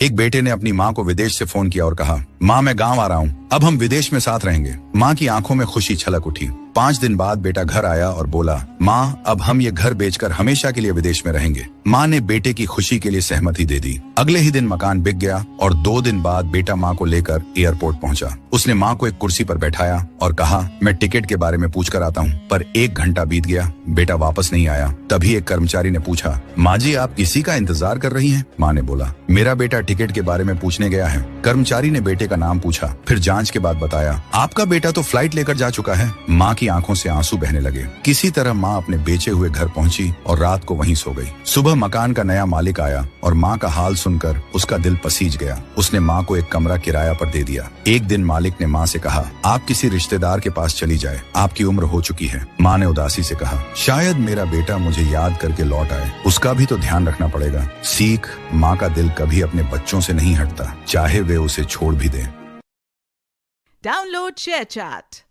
एक बेटे ने अपनी माँ को विदेश से फोन किया और कहा, माँ मैं गांव आ रहा हूँ, अब हम विदेश में साथ रहेंगे। माँ की आंखों में खुशी छलक उठी। 5 दिन बाद बेटा घर आया और बोला, माँ अब हम ये घर बेचकर हमेशा के लिए विदेश में रहेंगे। माँ ने बेटे की खुशी के लिए सहमति दे दी। अगले ही दिन मकान बिक गया और 2 दिन बाद बेटा माँ को लेकर एयरपोर्ट पहुंचा। उसने माँ को एक कुर्सी पर बैठाया और कहा, मैं टिकट के बारे में पूछ कर आता हूँ। पर 1 घंटा बीत गया, बेटा वापस नहीं आया। तभी एक कर्मचारी ने पूछा, माँ जी आप किसी का इंतजार कर रही हैं? माँ ने बोला, मेरा बेटा टिकट के बारे में पूछने गया है। कर्मचारी ने बेटे का नाम पूछा, फिर जांच के बाद बताया, आपका बेटा तो फ्लाइट लेकर जा चुका है। माँ की आंखों से आंसू बहने लगे। किसी तरह माँ अपने बेचे हुए घर पहुंची और रात को वहीं सो गई। सुबह मकान का नया मालिक आया और माँ का हाल सुनकर उसका दिल पसीज गया। उसने माँ को एक कमरा किराया पर दे दिया। एक दिन मालिक ने माँ से कहा, आप किसी रिश्तेदार के पास चली जाए, आपकी उम्र हो चुकी है। माँ ने उदासी से कहा, शायद मेरा बेटा मुझे याद करके लौट आए, उसका भी तो ध्यान रखना पड़ेगा। सीख, माँ का दिल कभी अपने बच्चों से नहीं हटता, चाहे वे उसे छोड़ भी दें। Download ShareChat.